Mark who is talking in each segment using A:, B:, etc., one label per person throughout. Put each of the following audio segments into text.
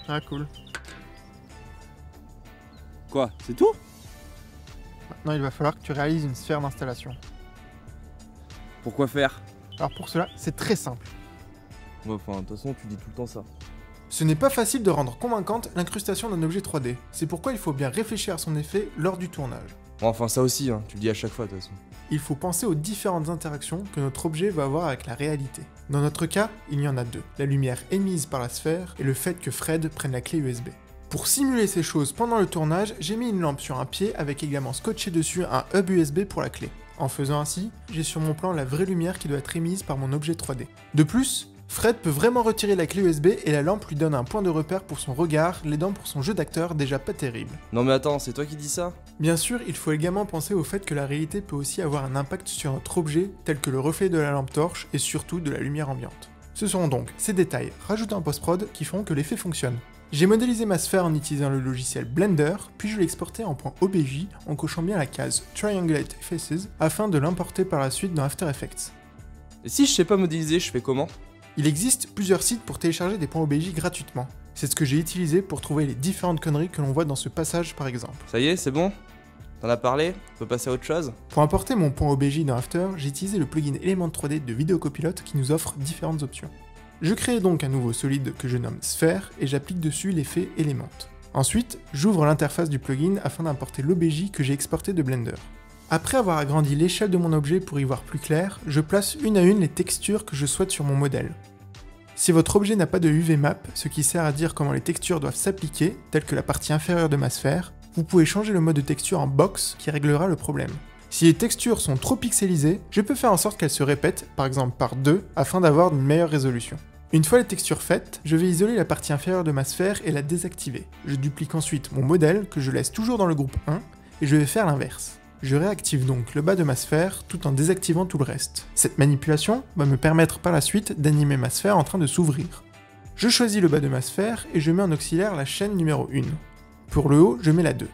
A: Ah cool.
B: Quoi, c'est tout?
A: Maintenant il va falloir que tu réalises une sphère d'installation.
B: Pourquoi faire?
A: Alors pour cela, c'est très simple.
B: Ouais, enfin, de toute façon, tu dis tout le temps ça.
A: Ce n'est pas facile de rendre convaincante l'incrustation d'un objet 3D. C'est pourquoi il faut bien réfléchir à son effet lors du tournage.
B: Bon, enfin, ça aussi, hein, tu le dis à chaque fois, de toute façon.
A: Il faut penser aux différentes interactions que notre objet va avoir avec la réalité. Dans notre cas, il y en a deux. La lumière émise par la sphère et le fait que Fred prenne la clé USB. Pour simuler ces choses pendant le tournage, j'ai mis une lampe sur un pied avec également scotché dessus un hub USB pour la clé. En faisant ainsi, j'ai sur mon plan la vraie lumière qui doit être émise par mon objet 3D. De plus, Fred peut vraiment retirer la clé USB et la lampe lui donne un point de repère pour son regard, l'aidant pour son jeu d'acteur déjà pas terrible.
B: Non mais attends, c'est toi qui dis ça?
A: Bien sûr, il faut également penser au fait que la réalité peut aussi avoir un impact sur notre objet, tel que le reflet de la lampe torche et surtout de la lumière ambiante. Ce seront donc ces détails rajoutés en post-prod qui feront que l'effet fonctionne. J'ai modélisé ma sphère en utilisant le logiciel Blender, puis je l'ai exporté en .obj en cochant bien la case Triangulate Faces afin de l'importer par la suite dans After Effects.
B: Et si je sais pas modéliser, je fais comment?
A: Il existe plusieurs sites pour télécharger des .obj gratuitement. C'est ce que j'ai utilisé pour trouver les différentes conneries que l'on voit dans ce passage par exemple.
B: Ça y est, c'est bon? T'en as parlé? On peut passer à autre chose?
A: Pour importer mon .obj dans After, j'ai utilisé le plugin Element 3D de Video Copilot qui nous offre différentes options. Je crée donc un nouveau solide que je nomme Sphère et j'applique dessus l'effet Element. Ensuite, j'ouvre l'interface du plugin afin d'importer l'obj que j'ai exporté de Blender. Après avoir agrandi l'échelle de mon objet pour y voir plus clair, je place une à une les textures que je souhaite sur mon modèle. Si votre objet n'a pas de UV map, ce qui sert à dire comment les textures doivent s'appliquer, telle que la partie inférieure de ma sphère, vous pouvez changer le mode de texture en box qui réglera le problème. Si les textures sont trop pixelisées, je peux faire en sorte qu'elles se répètent, par exemple par 2, afin d'avoir une meilleure résolution. Une fois les textures faites, je vais isoler la partie inférieure de ma sphère et la désactiver. Je duplique ensuite mon modèle, que je laisse toujours dans le groupe 1, et je vais faire l'inverse. Je réactive donc le bas de ma sphère tout en désactivant tout le reste. Cette manipulation va me permettre par la suite d'animer ma sphère en train de s'ouvrir. Je choisis le bas de ma sphère et je mets en auxiliaire la chaîne numéro 1. Pour le haut, je mets la 2.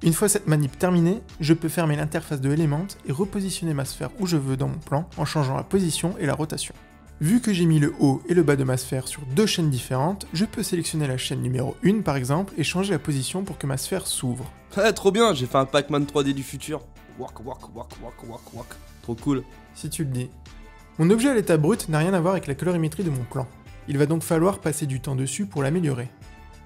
A: Une fois cette manip terminée, je peux fermer l'interface de Element et repositionner ma sphère où je veux dans mon plan en changeant la position et la rotation. Vu que j'ai mis le haut et le bas de ma sphère sur deux chaînes différentes, je peux sélectionner la chaîne numéro 1 par exemple et changer la position pour que ma sphère s'ouvre.
B: Ah, trop bien, j'ai fait un Pac-Man 3D du futur. Walk, walk, walk, walk, walk, walk. Trop cool.
A: Si tu le dis. Mon objet à l'état brut n'a rien à voir avec la colorimétrie de mon plan. Il va donc falloir passer du temps dessus pour l'améliorer.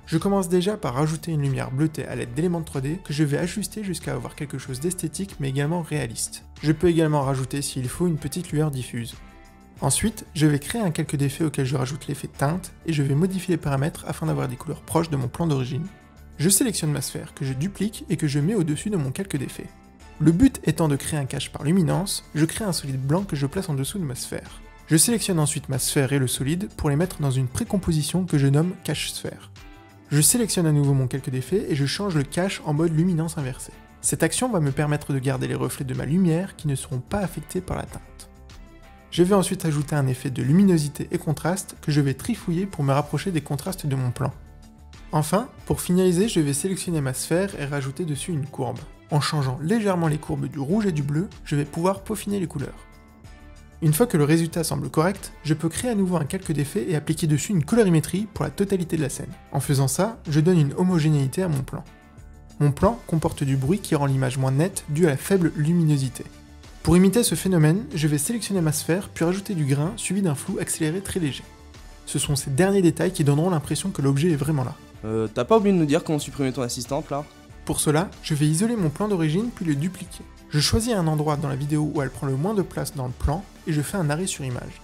A: Je commence déjà par rajouter une lumière bleutée à l'aide d'éléments 3D que je vais ajuster jusqu'à avoir quelque chose d'esthétique mais également réaliste. Je peux également rajouter s'il faut une petite lueur diffuse. Ensuite, je vais créer un calque d'effets auquel je rajoute l'effet teinte et je vais modifier les paramètres afin d'avoir des couleurs proches de mon plan d'origine. Je sélectionne ma sphère que je duplique et que je mets au-dessus de mon calque d'effets. Le but étant de créer un cache par luminance, je crée un solide blanc que je place en dessous de ma sphère. Je sélectionne ensuite ma sphère et le solide pour les mettre dans une précomposition que je nomme cache sphère. Je sélectionne à nouveau mon calque d'effet et je change le cache en mode luminance inversée. Cette action va me permettre de garder les reflets de ma lumière qui ne seront pas affectés par la teinte. Je vais ensuite ajouter un effet de luminosité et contraste que je vais trifouiller pour me rapprocher des contrastes de mon plan. Enfin, pour finaliser, je vais sélectionner ma sphère et rajouter dessus une courbe. En changeant légèrement les courbes du rouge et du bleu, je vais pouvoir peaufiner les couleurs. Une fois que le résultat semble correct, je peux créer à nouveau un calque d'effet et appliquer dessus une colorimétrie pour la totalité de la scène. En faisant ça, je donne une homogénéité à mon plan. Mon plan comporte du bruit qui rend l'image moins nette dû à la faible luminosité. Pour imiter ce phénomène, je vais sélectionner ma sphère puis rajouter du grain suivi d'un flou accéléré très léger. Ce sont ces derniers détails qui donneront l'impression que l'objet est vraiment là.
B: T'as pas oublié de nous dire comment supprimer ton assistante là?
A: Pour cela, je vais isoler mon plan d'origine puis le dupliquer. Je choisis un endroit dans la vidéo où elle prend le moins de place dans le plan et je fais un arrêt sur image.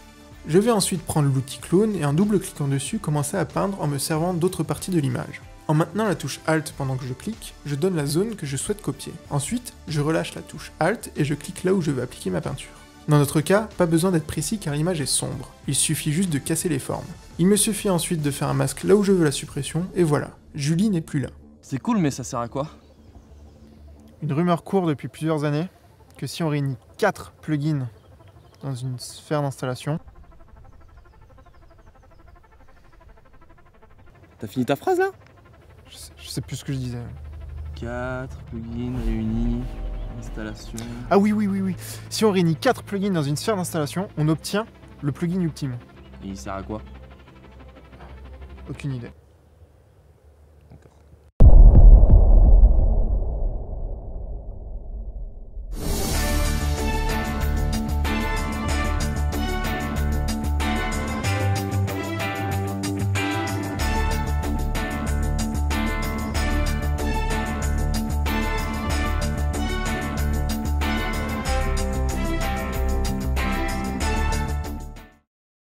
A: Je vais ensuite prendre l'outil clone et en double-cliquant dessus commencer à peindre en me servant d'autres parties de l'image. En maintenant la touche Alt pendant que je clique, je donne la zone que je souhaite copier. Ensuite, je relâche la touche Alt et je clique là où je veux appliquer ma peinture. Dans notre cas, pas besoin d'être précis car l'image est sombre, il suffit juste de casser les formes. Il me suffit ensuite de faire un masque là où je veux la suppression, et voilà, Julie n'est plus là.
B: C'est cool, mais ça sert à quoi?
C: Une rumeur court depuis plusieurs années que si on réunit 4 plugins dans une sphère d'installation,
B: T'as fini ta phrase là?
C: je sais plus ce que je disais.
B: 4 plugins réunis, installation.
C: Ah oui. Si on réunit 4 plugins dans une sphère d'installation, on obtient le plugin ultime.
B: Et il sert à quoi?
C: Aucune idée.